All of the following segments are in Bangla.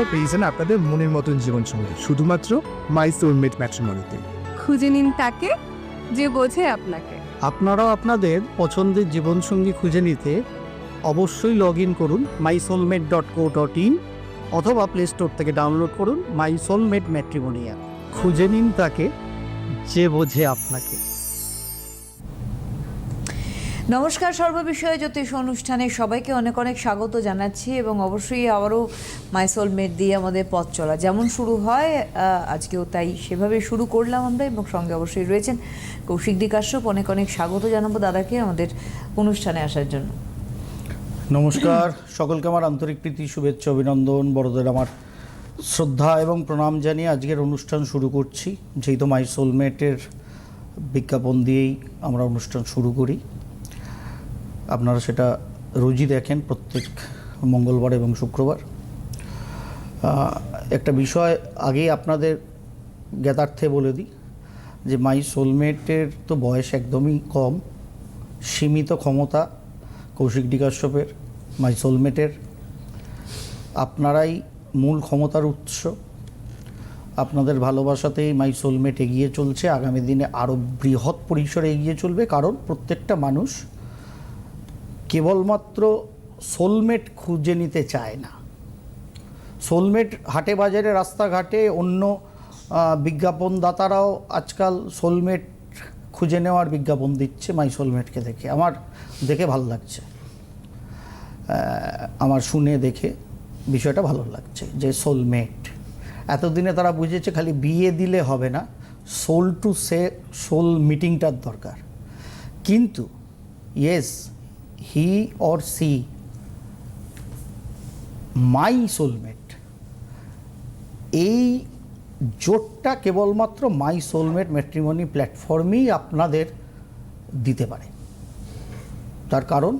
আপনারাও পেয়ে যান আপনাদের মনের মতন জীবনসঙ্গী শুধুমাত্র মাই সোলমেট ম্যাট্রিমনিতে। খুঁজে নিন তাকে যে বোঝে আপনাকে। আপনারাও আপনাদের পছন্দের জীবনসঙ্গী খুঁজে নিতে অবশ্যই লগ ইন করুন mysoulmate.co.in অথবা প্লে স্টোর থেকে ডাউনলোড করুন মাই সোলমেট ম্যাট্রিমনি অ্যাপ। খুঁজে নিন তাকে যে বোঝে আপনাকে। নমস্কার, সর্ববিষয়ে জ্যোতিষ অনুষ্ঠানে সবাইকে অনেক অনেক স্বাগত জানাচ্ছি এবং অবশ্যই আবারও মাই সোলমেট দিয়ে আমাদের পথ চলা যেমন শুরু হয় আজকেও তাই সেভাবে শুরু করলাম আমরা, এবং সঙ্গে অবশ্যই রয়েছেন কৌশিক কাশ্যপ। অনেক অনেক স্বাগত জানাবো দাদাকে আমাদের অনুষ্ঠানে আসার জন্য। নমস্কার সকলকে, আমার আন্তরিক প্রীতি, শুভেচ্ছা, অভিনন্দন, বড়দের আমার শ্রদ্ধা এবং প্রণাম জানিয়ে আজকের অনুষ্ঠান শুরু করছি। যেহেতু মাই সোলমেটের বিজ্ঞাপন দিয়েই আমরা অনুষ্ঠান শুরু করি, আপনারা সেটা রোজই দেখেন প্রত্যেক মঙ্গলবার এবং শুক্রবার। একটা বিষয় আগেই আপনাদের জ্ঞাতার্থে বলে দিই যে মাই সোলমেটের তো বয়স একদমই কম, সীমিত ক্ষমতা কৌশিক কাশ্যপের। মাই সোলমেটের আপনারাই মূল ক্ষমতার উৎস। আপনাদের ভালোবাসাতেই মাই সোলমেট এগিয়ে চলছে, আগামী দিনে আরও বৃহৎ পরিসরে এগিয়ে চলবে। কারণ প্রত্যেকটা মানুষ কেবলমাত্র সোলমেট খুঁজে নিতে চায় না। সোলমেট হাটে বাজারে রাস্তাঘাটে অন্য বিজ্ঞাপনদাতারাও আজকাল সোলমেট খুঁজে নেওয়ার বিজ্ঞাপন দিচ্ছে মাই সোলমেটকে দেখে। আমার দেখে ভালো লাগছে, আমার শুনে দেখে বিষয়টা ভালো লাগছে যে সোলমেট। এতদিনে তারা বুঝেছে খালি বিয়ে দিলে হবে না, সোল টু সোল মিটিংটার দরকার। কিন্তু yes, he or she my soulmate, এই জোটটা কেবলমাত্র মাই সোলমেট ম্যাট্রিমনি প্ল্যাটফর্মেই আপনাদের দিতে পারে। তার কারণ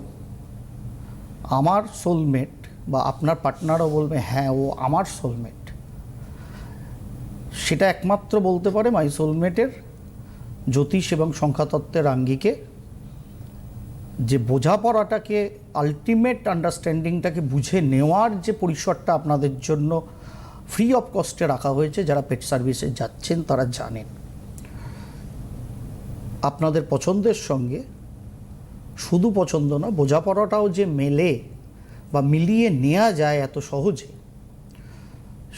আমার সোলমেট বা আপনার পার্টনারও বলবে হ্যাঁ ও আমার সোলমেট, সেটা একমাত্র বলতে পারে মাই সোলমেটের জ্যোতিষ এবং সংখ্যাতত্ত্বের আঙ্গিকে যে বোঝাপড়াটাকে, আলটিমেট আন্ডারস্ট্যান্ডিংটাকে বুঝে নেওয়ার যে পরিসরটা আপনাদের জন্য ফ্রি অফ কস্টে রাখা হয়েছে। যারা পেট সার্ভিসে যাচ্ছেন তারা জানেন আপনাদের পছন্দের সঙ্গে শুধু পছন্দ না, বোঝাপড়াটাও যে মেলে বা মিলিয়ে নেওয়া যায় এত সহজে,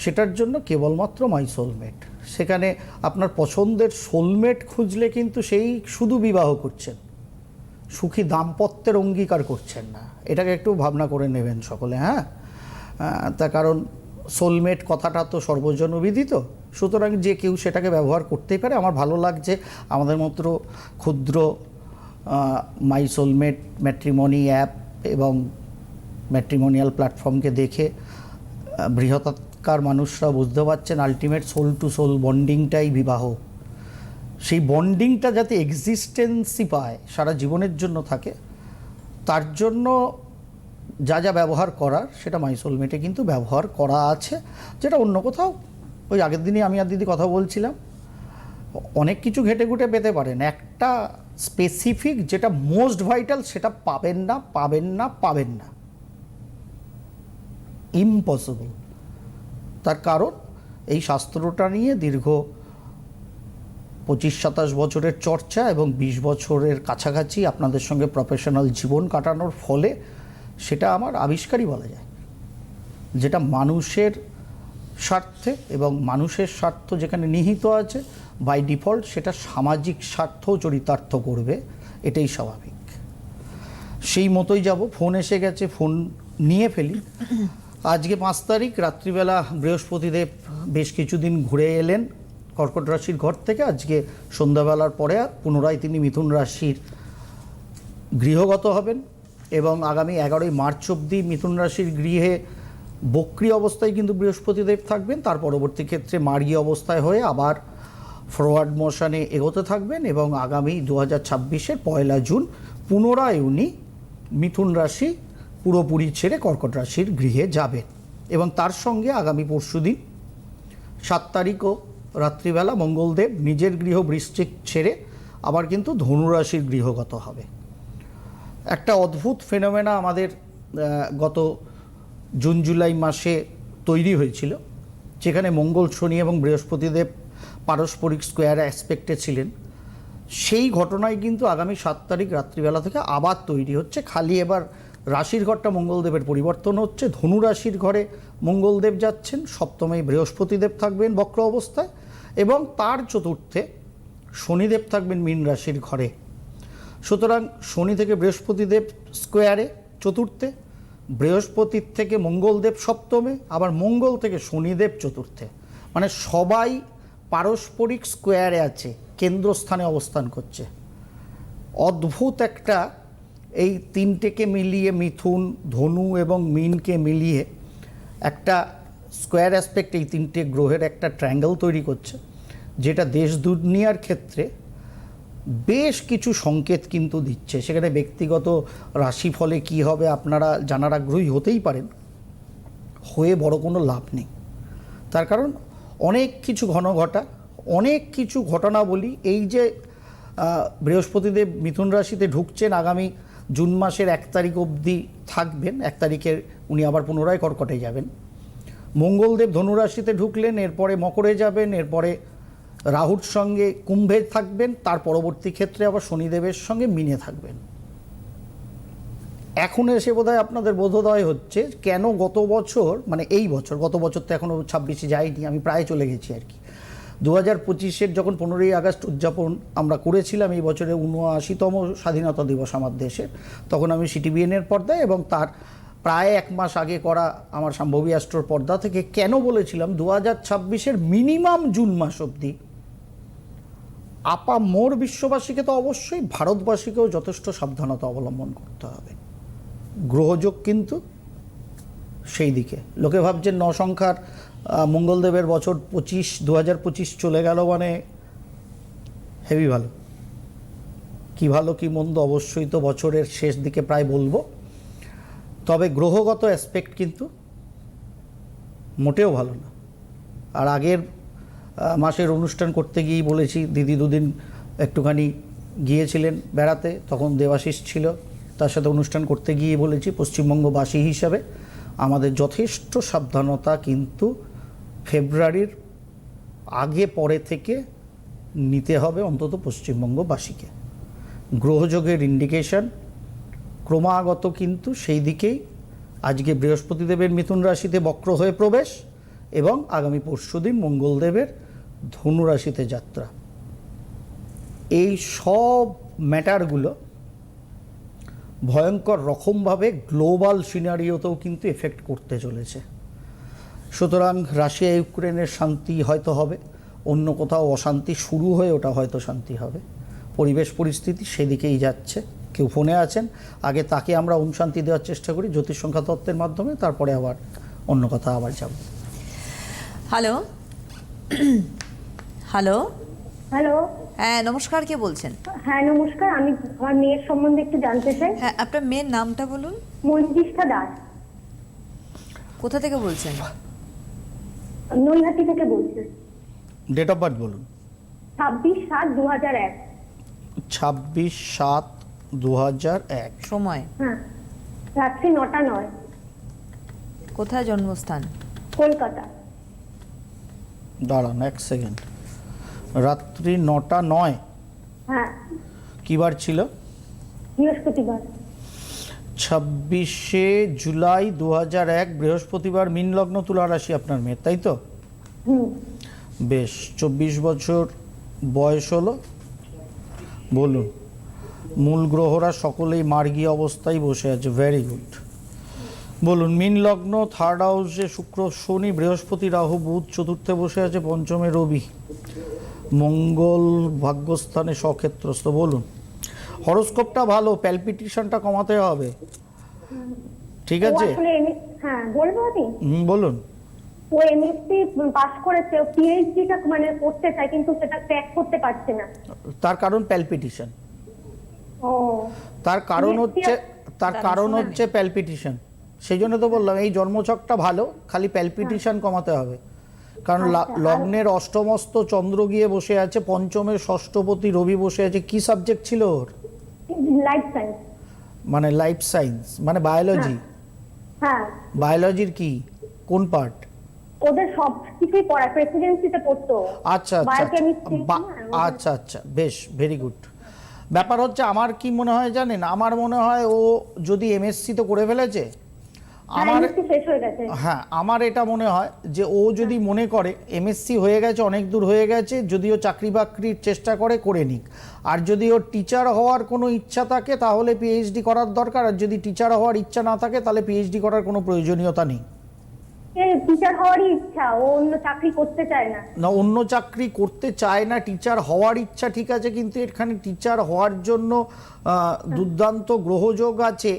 সেটার জন্য কেবলমাত্র মাই সোলমেট। সেখানে আপনার পছন্দের সোলমেট খুঁজলে কিন্তু সেই শুধু বিবাহ করছেন, সুখী দাম্পত্যের অঙ্গীকার করছেন না। এটাকে একটু ভাবনা করে নেবেন সকলে। হ্যাঁ, তার কারণ সোলমেট কথাটা তো সর্বজনবিদিত, সুতরাং যে কেউ সেটাকে ব্যবহার করতেই পারে। আমার ভালো লাগছে আমাদের মতো ক্ষুদ্র মাই সোলমেট ম্যাট্রিমনি অ্যাপ এবং ম্যাট্রিমোনিয়াল প্ল্যাটফর্মকে দেখে বৃহৎকার মানুষরা বুঝতে পারছেন আলটিমেট সোল টু সোল বন্ডিংটাই বিবাহ। সেই বন্ডিংটা যাতে এক্সিস্টেন্সই পায়, সারা জীবনের জন্য থাকে, তার জন্য যা যা ব্যবহার করার সেটা মাই সোলমেটে কিন্তু ব্যবহার করা আছে, যেটা অন্য কোথাও ওই আগের দিনই আমি আর দিদি কথা বলছিলাম, অনেক কিছু ঘেটে ঘুটে পেতে পারেন, একটা স্পেসিফিক যেটা মোস্ট ভাইটাল সেটা পাবেন না, পাবেন না, পাবেন না, ইম্পসিবল। তার কারণ এই শাস্ত্রটা নিয়ে দীর্ঘ 25-27 বছরের চর্চা এবং 20 বছরের কাছাকাছি আপনাদের সঙ্গে প্রফেশনাল জীবন কাটানোর ফলে সেটা আমার আবিষ্কারই বলা যায়, যেটা মানুষের স্বার্থে এবং মানুষের স্বার্থ যেখানে নিহিত আছে বাই ডিফল্ট সেটা সামাজিক স্বার্থও চরিতার্থ করবে, এটাই স্বাভাবিক। সেই মতোই যাব। ফোন এসে গেছে, ফোন নিয়ে ফেলি। আজকে 5 তারিখ রাত্রিবেলা বৃহস্পতিদেব বেশ কিছুদিন ঘুরে এলেন কর্কট রাশির ঘর থেকে। আজকে সন্ধ্যাবেলার পরে পুনরায় তিনি মিথুন রাশির গৃহগত হবেন এবং আগামী 11ই মার্চ অবধি মিথুন রাশির গৃহে বক্রী অবস্থায় কিন্তু বৃহস্পতিদেব থাকবেন। তার পরবর্তী ক্ষেত্রে মার্গী অবস্থায় হয়ে আবার ফরওয়ার্ড মোশনে এগোতে থাকবেন এবং আগামী 2026-এর 1 জুন পুনরায় উনি মিথুন রাশি পুরোপুরি ছেড়ে কর্কট রাশির গৃহে যাবেন। এবং তার সঙ্গে আগামী পরশুদিন 7 তারিখও রাত্রিবেলা মঙ্গলদেব নিজের গৃহ বৃশ্চিক ছেড়ে আবার কিন্তু ধনুরাশির গৃহগত হবে। একটা অদ্ভুত ফেনোমেনা আমাদের গত জুন জুলাই মাসে তৈরি হয়েছিল, যেখানে মঙ্গল, শনি এবং বৃহস্পতিদেব পারস্পরিক স্কোয়ার অ্যাসপেক্টে ছিলেন, সেই ঘটনায় কিন্তু আগামী 7 তারিখ রাত্রিবেলা থেকে আবার তৈরি হচ্ছে। খালি এবার রাশির ঘরটা মঙ্গলদেবের পরিবর্তন হচ্ছে। ধনু রাশির ঘরে মঙ্গলদেব যাচ্ছেন, সপ্তমেই বৃহস্পতিদেব থাকবেন বক্র অবস্থায়, এবং তার চতুর্থে শনিদেব থাকবেন মীন রাশির ঘরে। সুতরাং শনি থেকে বৃহস্পতিদেব স্কোয়ারে চতুর্থে, বৃহস্পতির থেকে মঙ্গলদেব সপ্তমে, আবার মঙ্গল থেকে শনিদেব চতুর্থে। মানে সবাই পারস্পরিক স্কোয়ারে আছে, কেন্দ্রস্থানে অবস্থান করছে। অদ্ভুত একটা, এই তিনটেকে মিলিয়ে, মিথুন, ধনু এবং মীনকে মিলিয়ে একটা স্কোয়ার অ্যাসপেক্ট, এই তিনটে গ্রহের একটা ট্রায়াঙ্গেল তৈরি করছে, যেটা দেশ দুনিয়ার ক্ষেত্রে বেশ কিছু সংকেত কিন্তু দিচ্ছে। সেখানে ব্যক্তিগত রাশিফলে কি হবে আপনারা জানার আগ্রহী হতেই পারেন, হয়ে বড় কোনো লাভ নেই। তার কারণ অনেক কিছু ঘটা, অনেক কিছু ঘটনাবলী, এই যে বৃহস্পতিদেব মিথুন রাশিতে ঢুকছেন, আগামী জুন মাসের 1 তারিখ অবধি থাকবেন, 1 তারিখে উনি আবার পুনরায় কর্কটে যাবেন। মঙ্গলদেব ধনুরাশিতে ঢুকলেন, এরপরে মকরে যাবেন, এরপরে রাহুর সঙ্গে কুম্ভে থাকবেন, তার পরবর্তী ক্ষেত্রে আবার শনিদেবের সঙ্গে মিনে থাকবেন। এখন এসে বোধহয় আপনাদের বোধোদয় হচ্ছে কেন গত বছর, মানে এই বছর, গত বছর তো এখনও 26-এ যায়নি, আমি প্রায় চলে গেছি আর কি। 2025-এর যখন 15ই আগস্ট উদযাপন আমরা করেছিলাম, এই বছরে 79তম স্বাধীনতা দিবস আমার দেশের, তখন আমি সিটিবিএনের পর্দায় এবং তার প্রায় 1 মাস আগে করা আমার সম্ভবী অ্যাস্ট্রোর পর্দা থেকে কেন বলেছিলাম 2026-এর মিনিমাম জুন মাস অবধি মোর বিশ্ববাসীকে, তো অবশ্যই ভারতবাসীকেও যথেষ্ট সাবধানতা অবলম্বন করতে হবে। গ্রহযোগ কিন্তু সেই দিকে, লোকে ভাবছেন 9 সংখ্যার মঙ্গলদেবের বছর 2025 চলে গেল মানে হেভি ভালো। কি ভালো কি মন্দ অবশ্যই তো বছরের শেষ দিকে প্রায় বলবো, তবে গ্রহগত অ্যাসপেক্ট কিন্তু মোটেও ভালো না। আর আগের মাসের অনুষ্ঠান করতে গিয়েই বলেছি, দিদি 2 দিন একটুখানি গিয়েছিলেন বেড়াতে, তখন দেবাশিস ছিল, তার সাথে অনুষ্ঠান করতে গিয়ে বলেছি পশ্চিমবঙ্গবাসী হিসাবে আমাদের যথেষ্ট সাবধানতা কিন্তু ফেব্রুয়ারির আগে পরে থেকে নিতে হবে, অন্তত পশ্চিমবঙ্গবাসীকে। গ্রহযোগের ইন্ডিকেশন ক্রমাগত কিন্তু সেই দিকেই। আজকে বৃহস্পতিদেবের মিথুন রাশিতে বক্র হয়ে প্রবেশ, এবং আগামী পরশুদিন মঙ্গলদেবের ধনু রাশিতে যাত্রা। এই সব ম্যাটারগুলো ভয়ঙ্কর রকমভাবে গ্লোবাল সিনারিওতেও কিন্তু এফেক্ট করতে চলেছে। সুতরাং রাশিয়া ইউক্রেনের শান্তি হয়তো হবে, অন্য কোথাও অশান্তি শুরু হয়ে ওটা হয়তো শান্তি হবে। পরিবেশ পরিস্থিতি সেদিকেই যাচ্ছে। কেউ ফোনে আছেন, আগে তাকে আমরা শান্তি দেওয়ার চেষ্টা করি জ্যোতিষ সংখ্যা তত্ত্বের মাধ্যমে, তারপরে আবার অন্য কথা আবার যাব। হ্যালো হ্যালো হ্যালো, হ্যাঁ নমস্কার, কে বলছেন? হ্যাঁ নমস্কার, আমি আমার মেয়ের সম্বন্ধে একটু জানতে চাই। হ্যাঁ, আপনার মেয়ের নামটা বলুন। মঞ্জিষ্ঠা দাস, কোথা থেকে বলছেন? নৈহাটি থেকে বলছি। ডেট অফ বার্থ বলুন। 26/7/2001। 26/7/2001। সময়? হ্যাঁ, রাত্রি 9টা 9। কোথায় জন্মস্থান? কলকাতা। দাঁড়ান 1 সেকেন্ড। রাত্রি 9টা 9। হ্যাঁ, কী বার ছিল? বৃহস্পতিবার। 26শে জুলাই 2001 বৃহস্পতিবার, মীন লগ্ন, তুলা রাশি আপনার মেয়ের, তাই তো? হুম, বেশ, 24 বছর বয়স হলো। বলুন। মূল গ্রহরা সকলেই মার্গী অবস্থায় বসে আছে, ভেরি গুড। বলুন। মীন লগ্ন, 3rd হাউসে শুক্র, শনি, বৃহস্পতি, রাহু, বুধ, চতুর্থে বসে আছে, পঞ্চমে রবি, মঙ্গল ভাগ্যস্থানে স্বক্ষেত্রস্থ। বলুন। হরোস্কোপটা ভালো, প্যালপিটেশনটা কমাতে হবে, ঠিক ও আছে? আসলে হ্যাঁ বলবো আমি। বলুন। ও এমএসসি পাস করেছে, পিএইচডিটা মানে করতে চায় কিন্তু সেটা ক্র্যাক করতে পারছে না। তার কারণ প্যালপিটেশন। ও, তার কারণ শুনে হচ্ছে প্যালপিটেশন। সেই জন্য তো বললাম এই জন্মছকটা ভালো, খালি প্যালপিটেশন কমাতে হবে। কারণ লগ্নের অষ্টমস্ত চন্দ্র গিয়ে বসে আছে, পঞ্চমের ষষ্ঠপতি রবি বসে আছে। কি সাবজেক্ট ছিল ওর? Life science. মানে লাইফ সায়েন্স, মানে বায়োলজি। হ্যাঁ, বায়োলজির কি, কোন পার্ট? ওদের সব কিছুই পড়া, প্রেসিডেন্সিতে পড়তো। আচ্ছা আচ্ছা বায়োকেমিস্ট্রি, আচ্ছা আচ্ছা, বেশ, ভেরি গুড। ব্যাপার হচ্ছে আমার কি মনে হয় জানেন, আমার মনে হয় ও যদি এমএসসি তো করে ফেলেছে, আমার শেষ হয়ে গেছে। হ্যাঁ, আমার এটা মনে হয় যে ও যদি মনে করে এমএসসি হয়ে গেছে, অনেক দূর হয়ে গেছে, যদি ও চাকরি বাকরির চেষ্টা করে নিক। আর যদি ওর টিচার হওয়ার কোনো ইচ্ছা থাকে তাহলে পিএইচডি করার দরকার, আর যদি টিচার হওয়ার ইচ্ছা না থাকে তাহলে পিএইচডি করার কোনো প্রয়োজনীয়তা নেই। টিচার হওয়ারই ইচ্ছা, ও অন্য চাকরি করতে চায় না। না, অন্য চাকরি করতে চায় না, টিচার হওয়ার ইচ্ছা ঠিক আছে, কিন্তু এখানে টিচার হওয়ার জন্য দুর্দান্ত গ্রহযোগ আছে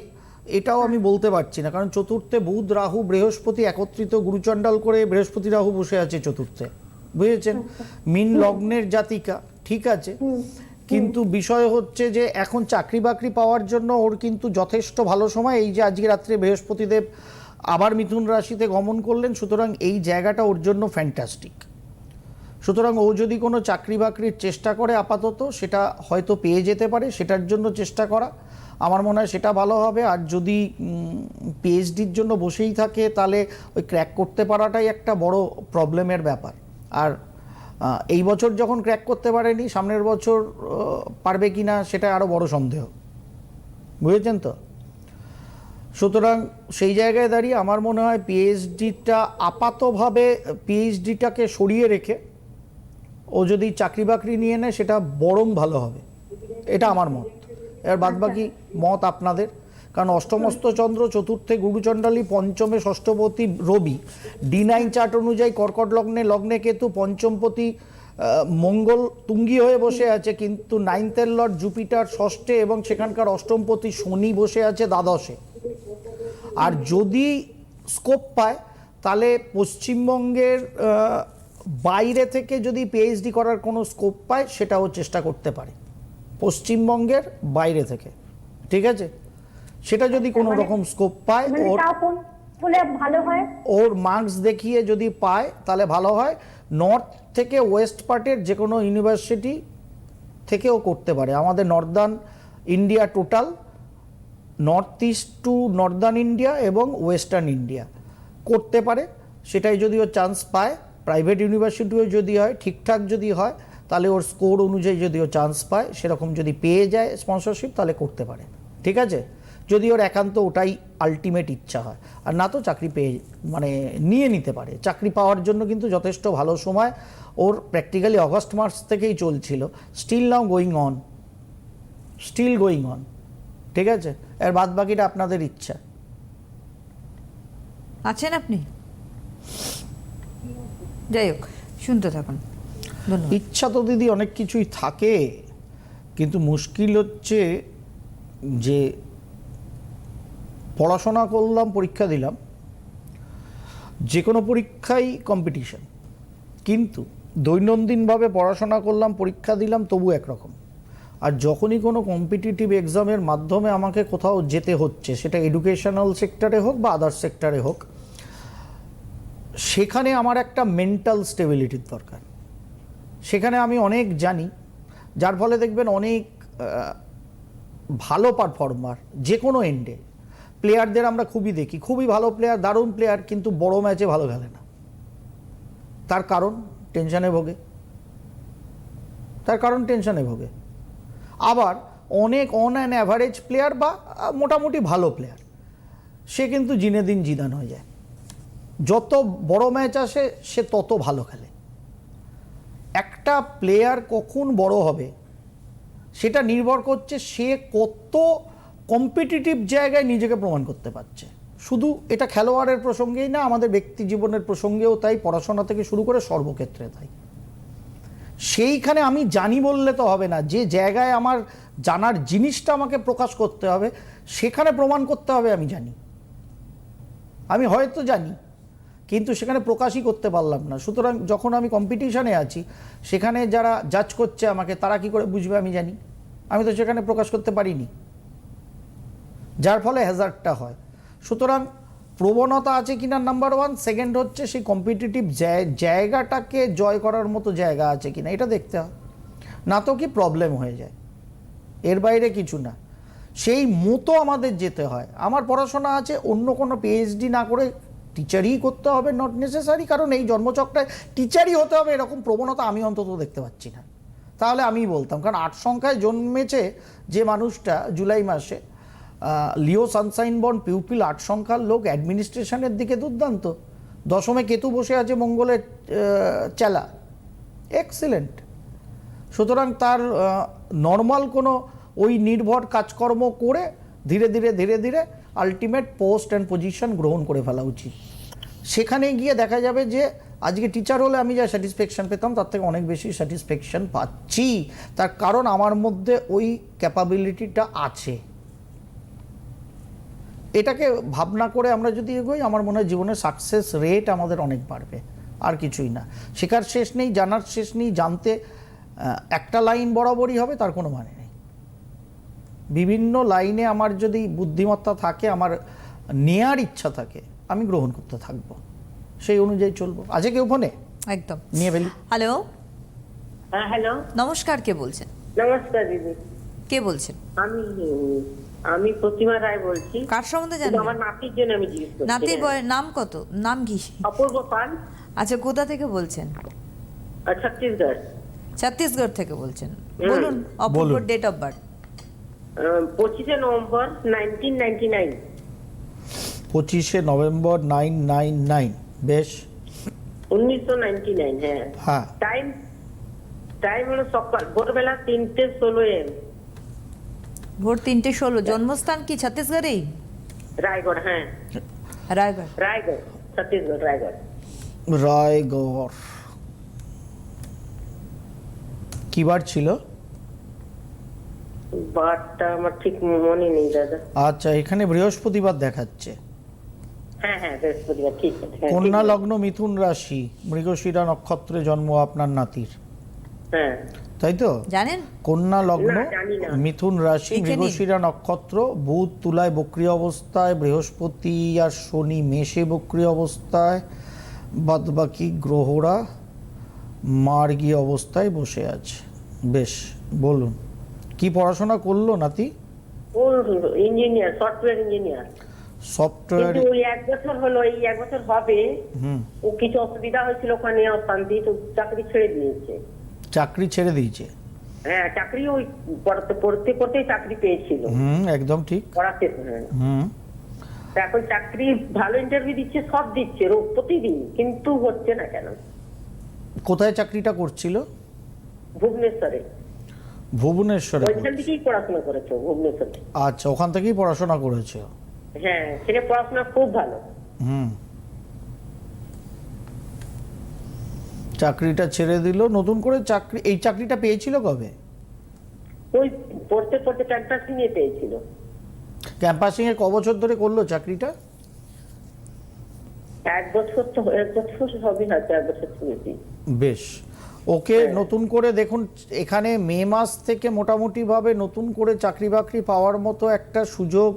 এটাও আমি বলতে পারছি না, কারণ চতুর্থে বুধ রাহু বৃহস্পতি একত্রিত গুরুচণ্ডাল করে বৃহস্পতি রাহু বসে আছে চতুর্থে, বুঝেছেন? মীন লগ্নের জাতিকা, ঠিক আছে, কিন্তু বিষয় হচ্ছে যে এখন চাকরি বাকরি পাওয়ার জন্য ওর কিন্তু যথেষ্ট ভালো সময়। এই যে আজকে রাত্রে বৃহস্পতিদেব আবার মিথুন রাশিতে গমন করলেন, সুতরাং এই জায়গাটা ওর জন্য ফ্যান্টাস্টিক। সুতরাং ও যদি কোনো চাকরি বাকরির চেষ্টা করে আপাতত সেটা হয়তো পেয়ে যেতে পারে, সেটার জন্য চেষ্টা করা আমার মনে হয় সেটা ভালো হবে। আর যদি পিএইচডির জন্য বসেই থাকে তাহলে ওই ক্র্যাক করতে পারাটাই একটা বড় প্রবলেমের ব্যাপার। আর এই বছর যখন ক্র্যাক করতে পারেনি, সামনের বছর পারবে কি না সেটা আরও বড় সন্দেহ, বুঝেছেন তো? সুতরাং সেই জায়গায় দাঁড়িয়ে আমার মনে হয় পিএইচডিটা আপাতভাবে পিএইচডিটাকে সরিয়ে রেখে ও যদি চাকরি বাকরি নিয়ে নেয় সেটা বরং ভালো হবে, এটা আমার মত। এর বাদবাকি মত আপনাদের, কারণ অষ্টমস্ত চন্দ্র চতুর্থে গুরুচণ্ডালী, পঞ্চমে ষষ্ঠপতি রবি, D9 চার্ট অনুযায়ী কর্কট লগ্নে কেতু, পঞ্চমপতি মঙ্গল তুঙ্গি হয়ে বসে আছে, কিন্তু নাইনথের লর্ড জুপিটার ষষ্ঠে এবং সেখানকার অষ্টমপতি শনি বসে আছে দ্বাদশে। আর যদি স্কোপ পায় তাহলে পশ্চিমবঙ্গের বাইরে থেকে যদি পিএইচডি করার কোনো স্কোপ পায় সেটাও চেষ্টা করতে পারে, পশ্চিমবঙ্গের বাইরে থেকে, ঠিক আছে? সেটা যদি কোনো রকম স্কোপ পায়, ওর মার্কস দেখিয়ে যদি পায় তাহলে ভালো হয়। নর্থ থেকে ওয়েস্ট পার্টের যে কোনো ইউনিভার্সিটি থেকেও করতে পারে, আমাদের Northern India total, north east two Northern India এবং ওয়েস্টার্ন ইন্ডিয়া করতে পারে। সেটাই যদি ও চান্স পায়, প্রাইভেট ইউনিভার্সিটিও যদি হয়, ঠিকঠাক যদি হয়, তাহলে ওর স্কোর অনুযায়ী যদি ও চান্স পায়, সেরকম যদি পেয়ে যায় স্পন্সরশিপ, তাহলে করতে পারে, ঠিক আছে? যদি ওর একান্ত ওটাই আলটিমেট ইচ্ছা হয়, আর না তো চাকরি পেয়ে মানে নিয়ে নিতে পারে। চাকরি পাওয়ার জন্য কিন্তু যথেষ্ট ভালো সময় ওর, প্র্যাকটিক্যালি অগস্ট মাস থেকেই চলছিল, still now going on, still going on, ঠিক আছে? এর বাদ বাকিটা আপনাদের ইচ্ছা। আছেন আপনি? যাই হোক, শুনতে থাকুন। ধন্যবাদ। ইচ্ছা তো দিদি অনেক কিছুই থাকে, কিন্তু মুশকিল হচ্ছে যে পড়াশোনা করলাম, পরীক্ষা দিলাম, যে কোনো পরীক্ষাই কম্পিটিশন, কিন্তু দৈনন্দিনভাবে পড়াশোনা করলাম, পরীক্ষা দিলাম, তবু একরকম। আর যখনই কোনো কম্পিটিটিভ এক্সামের মাধ্যমে আমাকে কোথাও যেতে হচ্ছে, সেটা এডুকেশনাল সেক্টরে হোক বা আদার সেক্টরে হোক, সেখানে আমার একটা মেন্টাল স্টেবিলিটির দরকার। সেখানে আমি অনেক জানি, যার ফলে দেখবেন অনেক ভালো পারফর্মার যে কোনো এন্ডে প্লেয়ারদের আমরা খুবই দেখি, খুবই ভালো প্লেয়ার, দারুণ প্লেয়ার, কিন্তু বড় ম্যাচে ভালো খেলে না। তার কারণ টেনশনে ভোগে, তার কারণ টেনশনে ভোগে। আবার অনেক অন অ্যান অ্যাভারেজ প্লেয়ার বা মোটামুটি ভালো প্লেয়ার, সে কিন্তু দিনে দিন জিদান হয়ে যায়। যত বড় ম্যাচ আসে সে তত ভালো খেলে। একটা প্লেয়ার কখন বড় হবে সেটা নির্ভর করছে সে কত কম্পিটিটিভ জায়গায় নিজেকে প্রমাণ করতে পারছে। শুধু এটা খেলোয়াড়ের প্রসঙ্গেই না, আমাদের ব্যক্তি জীবনের প্রসঙ্গেও তাই, পড়াশোনা থেকে শুরু করে সর্বক্ষেত্রে তাই। সেইখানে আমি জানি বললে তো হবে না, যে জায়গায় আমার জানার জিনিসটা আমাকে প্রকাশ করতে হবে, সেখানে প্রমাণ করতে হবে আমি জানি। আমি হয়তো জানি, কিন্তু সেখানে প্রকাশই করতে পারলাম না। সুতরাং যখন আমি কম্পিটিশনে আছি, সেখানে যারা জাজ করছে আমাকে, তারা কি করে বুঝবে আমি জানি? আমি তো সেখানে প্রকাশ করতে পারিনি, যার ফলে হ্যাজার্ডটা হয়। সুতরাং প্রবণতা আছে কিনা নাম্বার ওয়ান, সেকেন্ড হচ্ছে সেই কম্পিটিটিভ জায়গাটাকে জয় করার মতো জায়গা আছে কিনা, এটা দেখতে হয়, না তো কি প্রবলেম হয়ে যায়। এর বাইরে কিছু না, সেই মতো আমাদের যেতে হয়। আমার পড়াশোনা আছে, অন্য কোনো পিএইচডি না করে টিচারই করতে হবে নট নেসেসারি, কারণ এই জন্মচক্রায় টিচারই হতে হবে এরকম প্রবণতা আমি অন্তত দেখতে পাচ্ছি না। তাহলে আমি বলতাম, কারণ 8 সংখ্যায় জন্মেছে যে মানুষটা জুলাই মাসে, লিও সানসাইন বর্ন পিউপিল 8 সংখ্যার লোক, অ্যাডমিনিস্ট্রেশনের দিকে দুর্দান্ত, দশমে কেতু বসে আছে মঙ্গলের চেলা, এক্সিলেন্ট। সুতরাং তার নর্মাল কোনো ওই নির্ভর কাজকর্ম করে ধীরে ধীরে ধীরে ধীরে আলটিমেট পোস্ট অ্যান্ড পজিশন গ্রহণ করে ফেলা উচিত। সেখানে গিয়ে দেখা যাবে যে আজকে টিচার হলে আমি যা স্যাটিসফ্যাকশন পেতাম তার থেকে অনেক বেশি স্যাটিসফ্যাকশন পাচ্ছি, তার কারণ আমার মধ্যে ওই ক্যাপাবিলিটিটা আছে। এটাকে ভাবনা করে আমরা যদি এগোই, আমার মনে হয় জীবনের সাকসেস রেট আমাদের অনেক বাড়বে, আর কিছুই না। শেখার শেষ নেই, জানার শেষ নেই, জানতে একটা লাইন বরাবরই হবে তার কোনো মানে নেই। বিভিন্ন লাইনে আমার যদি বুদ্ধিমত্তা থাকে, আমার নেয়ার ইচ্ছা থাকে, আমি গ্রহণ করতে থাকবো, সেই অনুযায়ী চলবো। আছে কেউ ফোনে? একদম নিয়ে ফেলি। হ্যালো, হ্যাঁ হ্যালো, নমস্কার, কে বলছেন? নমস্কার দিদি। কে বলছেন? আমি প্রতিমা রায় বলছি। কার সম্বন্ধে কিন্তু জানেন? আমার নাতির জন্য আমি জিজ্ঞেস করছি। নাতির নাম কত? নাম কি? অপূর্ব পাল। আচ্ছা, কোথা থেকে বলছেন? ছত্তিশগড়। ছত্তিশগড় থেকে বলছেন, বলুন Apurba date of birth. 25 November 1999। 25 November 999। বেশ, 1999। হ্যাঁ হ্যাঁ। টাইম হলো সকাল ভোরবেলা 3:16 AM। ভোর 3:16। জন্মস্থান কি ছত্তিশগড়েই? রায়গড়। হ্যাঁ রায়গড়। রায়গড়, ছত্তিশগড়, রায়গড়। রায়গড়। কি বার ছিল? বারটা আমার ঠিক মনে নেই দাদা। আচ্ছা, এখানে বৃহস্পতিবার দেখাচ্ছে। হ্যাঁ হ্যাঁ, বৃহস্পতিবার, ঠিক আছে। হ্যাঁ, কন্যা ঠিক আছে। লগ্ন, মিথুন রাশি, মৃগশিরা নক্ষত্রে জন্ম আপনার নাতির, হ্যাঁ তাই তো? জানেন? কন্যা লগ্ন, না, জানি না। মিথুন রাশি, লিখে নিন। মৃগশিরা নক্ষত্র, বুধ তুলায় বক্রী অবস্থায়, বৃহস্পতি আর শনি মেষে বক্রী অবস্থায়, বাদবাকি গ্রহরা মার্গী অবস্থায় বসে আছে। বেশ, বলুন কি পড়াশোনা করলো নাতি? ও ইঞ্জিনিয়ার, সফটওয়্যার ইঞ্জিনিয়ার। সফটওয়্যার। কিন্তু ওই 1 বছর হলো, এই 1 বছর হবে। ও কিছু অসুবিধা হয়েছিল ওখানে, অশান্তি, তো চাকরি ছেড়ে দিয়েছে। চাকরি ছেড়ে দিয়েছে? হ্যাঁ, চাকরি ওই পড়তে পড়তে চাকরি পেয়েছিল। একদম ঠিক। পড়াতে। হ্যাঁ, তা এখন চাকরি ভালো ইন্টারভিউ দিচ্ছে, সব দিচ্ছে প্রতিদিন, কিন্তু হচ্ছে না কেন? কোথায় চাকরিটা করছিল? ভুবনেশ্বরে। ভুবনেশ্বরে ওইখান করছে। থেকেই পড়াশোনা করেছে ভুবনেশ্বরে। আচ্ছা, ওখান থেকেই পড়াশোনা করেছে। হ্যাঁ, সেটা পড়াশোনা খুব ভালো। চাকরিটা ছেড়ে দিল, নতুন করে চাকরি, এই চাকরিটা পেয়েছিল কবে? ওই পড়তে পড়তে ক্যাম্পাসিং এ পেয়েছিল। ক্যাম্পাসিং এ ক বছর ধরে করলো চাকরিটা? 1 বছর তো, 1 বছর সবই হয়তো 1 বছর বেশি। বেশ, ওকে নতুন করে দেখুন, এখানে মে মাস থেকে মোটামুটিভাবে নতুন করে চাকরি বাকরি পাওয়ার মতো একটা সুযোগ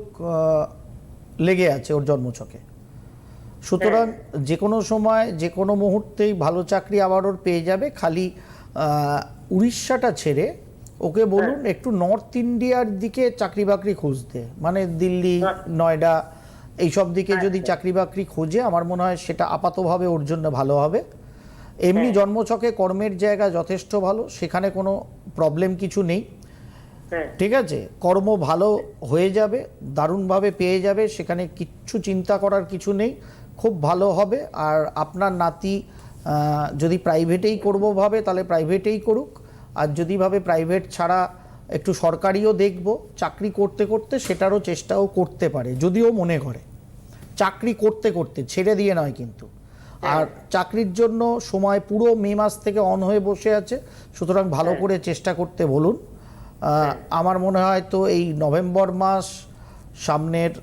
লেগে আছে ওর জন্মছকে। সুতরাং যে কোনো সময় যে কোনো মুহূর্তেই ভালো চাকরি আবার ওর পেয়ে যাবে। খালি উড়িষ্যাটা ছেড়ে ওকে বলুন একটু নর্থ ইন্ডিয়ার দিকে চাকরি বাকরি খুঁজতে, মানে দিল্লি, নয়ডা এইসব দিকে যদি চাকরি বাকরি খোঁজে, আমার মনে হয় সেটা আপাতভাবে ওর জন্য ভালো হবে। এমনি জন্মছকে কর্মের জায়গা যথেষ্ট ভালো, সেখানে কোনো প্রবলেম কিছু নেই। ঠিক আছে, কর্ম ভালো হয়ে যাবে, দারুণভাবে পেয়ে যাবে, সেখানে কিচ্ছু চিন্তা করার কিছু নেই, খুব ভালো হবে। আর আপনার নাতি যদি প্রাইভেটেই করবো ভাবে তাহলে প্রাইভেটেই করুক, আর যদি ভাবে প্রাইভেট ছাড়া একটু সরকারিও দেখব, চাকরি করতে করতে সেটারও চেষ্টাও করতে পারে, যদিও মনে করে চাকরি করতে করতে, ছেড়ে দিয়ে নয় কিন্তু। আর চাকরির জন্য সময় পুরো মে মাস থেকে অন হয়ে বসে আছে, সুতরাং ভালো করে চেষ্টা করতে বলুন। আমার মনে হয় তো এই নভেম্বর মাস সামনের,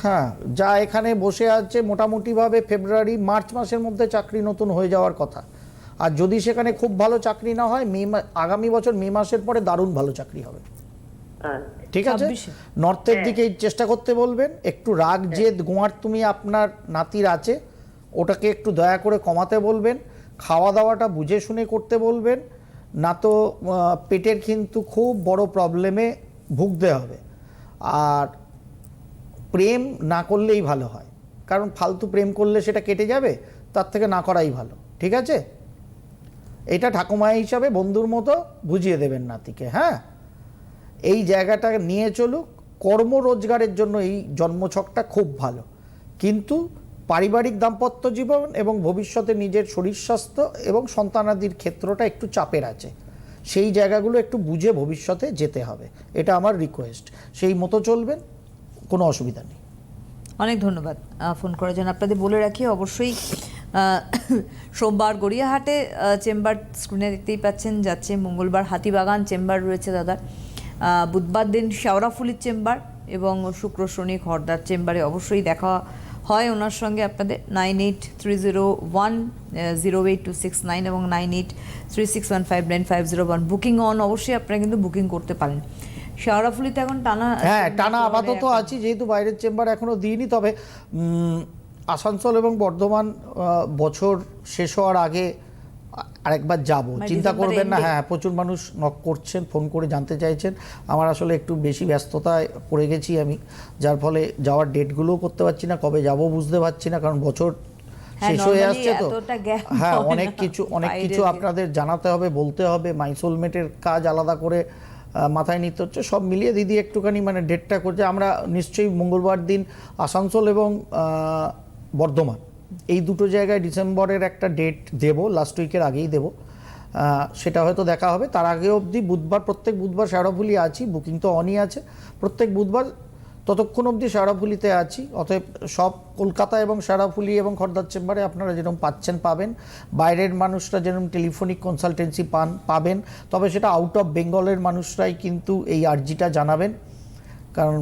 হ্যাঁ, যা এখানে বসে আছে মোটামুটিভাবে ফেব্রুয়ারি মার্চ মাসের মধ্যে চাকরি নতুন হয়ে যাওয়ার কথা। আর যদি সেখানে খুব ভালো চাকরি না হয়, আগামী বছর মে মাসের পরে দারুণ ভালো চাকরি হবে। ঠিক আছে, নর্থের দিকে চেষ্টা করতে বলবেন। একটু রাগ জেদ গোয়ার তুমি আপনার নাতির আছে, ওটাকে একটু দয়া করে কমাতে বলবেন। খাওয়া দাওয়াটা বুঝে শুনে করতে বলবেন, না তো পেটের কিন্তু খুব বড় প্রবলেমে ভুগতে হবে। আর প্রেম না করলেই ভালো হয়, কারণ ফালতু প্রেম করলে সেটা কেটে যাবে, তার থেকে না করাই ভালো, ঠিক আছে? এটা ঠাকুমা হিসাবে বন্ধুর মতো বুঝিয়ে দেবেন নাতিকে। হ্যাঁ, এই জায়গাটা নিয়ে চলুক। কর্ম রোজগারের জন্য এই জন্মছকটা খুব ভালো, কিন্তু পারিবারিক দাম্পত্য জীবন এবং ভবিষ্যতে নিজের শরীর স্বাস্থ্য এবং সন্তানাদির ক্ষেত্রটা একটু চাপের আছে, সেই জায়গাগুলো একটু বুঝে ভবিষ্যতে যেতে হবে, এটা আমার রিকোয়েস্ট। সেই মতো চলবেন, কোনো অসুবিধা নেই। অনেক ধন্যবাদ ফোন করার জন্য। আপনাদের বলে রাখি অবশ্যই সোমবার গড়িয়াহাটে চেম্বার স্ক্রিনে দেখতেই পাচ্ছেন যাচ্ছে, মঙ্গলবার হাতিবাগান চেম্বার রয়েছে দাদার, বুধবার দিন শেওড়াফুলির চেম্বার এবং শুক্র শনি খড়দার চেম্বারে অবশ্যই দেখা হয় ওনার সঙ্গে আপনাদের। 9830108269 এবং 9836159501 বুকিং অন, অবশ্যই আপনারা কিন্তু বুকিং করতে পারেন। শেওড়াফুলিতে এখন টানা টানা আপাতত আছি, যেহেতু বাইরের চেম্বার এখনো দিইনি। তবে আসানসোল এবং বর্ধমান বছর শেষ হওয়ার আগে আরেকবার যাব, চিন্তা করবেন না। হ্যাঁ, প্রচুর মানুষ নক করছেন, ফোন করে জানতে চাইছেন। আমার আসলে একটু বেশি ব্যস্ততায় পড়ে গেছি আমি, যার ফলে যাওয়ার ডেটগুলোও করতে পারছি না, কবে যাব বুঝতে পারছি না, কারণ বছর শেষ হয়ে আসছে তো। হ্যাঁ, অনেক কিছু আপনাদের জানাতে হবে, বলতে হবে। মাই সোলমেটের কাজ আলাদা করে মাথায় নিতে হচ্ছে, সব মিলিয়ে দিদি একটুখানি মানে ডেটটা করছে। আমরা নিশ্চয়ই মঙ্গলবার দিন আসানসোল এবং বর্ধমান এই দুটো জায়গায় ডিসেম্বরের একটা ডেট দেব, লাস্ট উইকের আগেই দেব, সেটা হয়তো দেখা হবে। তার আগে অবধি বুধবার, প্রত্যেক বুধবার শেওড়াফুলি আছি, বুকিং তো অনই আছে প্রত্যেক বুধবার, ততক্ষণ অবধি শেওড়াফুলিতে আছি। অতএব সব কলকাতা এবং শেওড়াফুলি এবং খড়দার চেম্বারে আপনারা যেরকম পাবেন, বাইরের মানুষরা যেরকম টেলিফোনিক কনসালটেন্সি পাবেন, তবে সেটা আউট অফ বেঙ্গলের মানুষরাই কিন্তু এই আর্জিটা জানাবেন। কারণ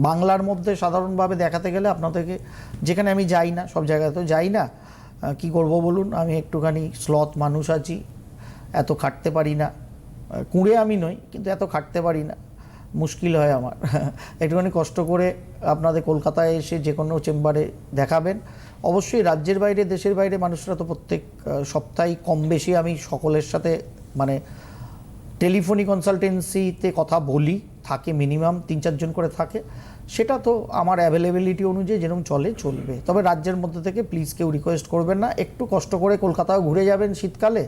বাংলার মধ্যে সাধারণভাবে দেখাতে গেলে আপনাদেরকে, যেখানে আমি যাই না, সব জায়গায় তো যাই না, কি করব বলুন, আমি একটুখানি স্লথ মানুষ আছি, এত খাটতে পারি না। কুঁড়ে আমি নই, কিন্তু এত খাটতে পারি না, মুশকিল হয় আমার। একটুখানি কষ্ট করে আপনাদের কলকাতায় এসে যে কোনো চেম্বারে দেখাবেন। অবশ্যই রাজ্যের বাইরে, দেশের বাইরে মানুষরা তো প্রত্যেক সপ্তাহে কম বেশি আমি সকলের সাথে মানে টেলিফোনিক কনসালটেন্সিতে কথা বলি, থাকে মিনিমাম 3-4 জন করে থাকে। সেটা তো আমার অ্যাভেলেবিলিটি অনুযায়ী যেরকম চলবে। তবে রাজ্যের মধ্যে থেকে প্লিজ কেউ রিকোয়েস্ট করবেন না, একটু কষ্ট করে কলকাতাও ঘুরে যাবেন শীতকালে,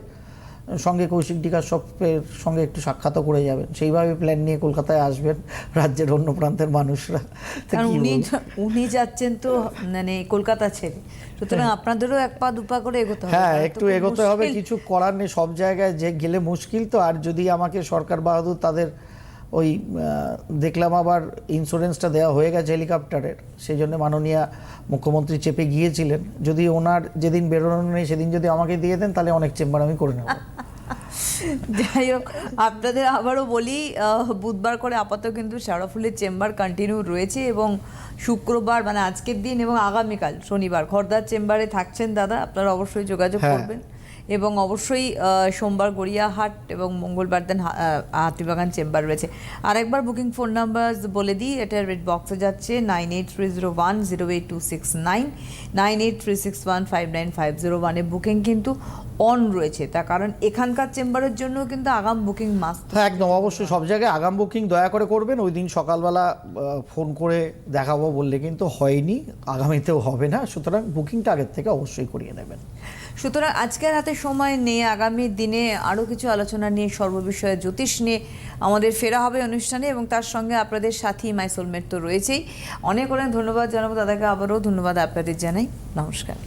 সঙ্গে কৌশিক ডিকাশ্যপের সঙ্গে একটু সাক্ষাৎও করে যাবেন, সেইভাবে প্ল্যান নিয়ে কলকাতায় আসবেন রাজ্যের অন্য প্রান্তের মানুষরা। উনি যাচ্ছেন তো মানে কলকাতা ছেড়ে, সুতরাং আপনাদেরও এক পা দুপা করে এগোতে হবে। হ্যাঁ, একটু এগোতে হবে, কিছু করার নেই, সব জায়গায় যে গেলে মুশকিল তো। আর যদি আমাকে সরকার বাহাদুর তাদের ওই দেখলাম আবার ইন্স্যুরেন্সটা দেওয়া হয়ে গেছে হেলিকপ্টারের, সেই জন্য মাননীয় মুখ্যমন্ত্রী চেপে গিয়েছিলেন। যদি ওনার যেদিন বেরোনো নেই সেদিন যদি আমাকে দিয়ে দেন, তাহলে অনেক চেম্বার আমি করে নেব। যাই হোক, আপনাদের আবারও বলি, বুধবার করে আপাতত কিন্তু শেওড়াফুলির চেম্বার কন্টিনিউ রয়েছে এবং শুক্রবার মানে আজকের দিন এবং আগামীকাল শনিবার খড়দার চেম্বারে থাকছেন দাদা, আপনারা অবশ্যই যোগাযোগ করবেন। এবং অবশ্যই সোমবার গড়িয়াহাট এবং মঙ্গলবার দিন হাতিবাগান চেম্বার রয়েছে। আরেকবার বুকিং ফোন নাম্বার বলে দিই, এটা রেড বক্সে যাচ্ছে 9830108269, 9836159501 বুকিং কিন্তু অন রয়েছে। তার কারণ এখানকার চেম্বারের জন্য কিন্তু আগাম বুকিং মাস্ট। হ্যাঁ, একদম অবশ্যই সব জায়গায় আগাম বুকিং দয়া করে করবেন। ওই দিন সকালবেলা ফোন করে দেখাবো বললে কিন্তু হয়নি, আগামীতেও হবে না, সুতরাং বুকিংটা আগের থেকে অবশ্যই করিয়ে নেবেন। সুতরাং আজকের হাতে সময় নেই, আগামী দিনে আরও কিছু আলোচনা নিয়ে সর্ববিষয়ে জ্যোতিষ নিয়ে আমাদের ফেরা হবে অনুষ্ঠানে, এবং তার সঙ্গে আপনাদের সাথী মাই সোলমেট তো রয়েছেই। অনেক অনেক ধন্যবাদ জানাবো দাদাকে, আবারও ধন্যবাদ আপনাদের জানাই। নমস্কার।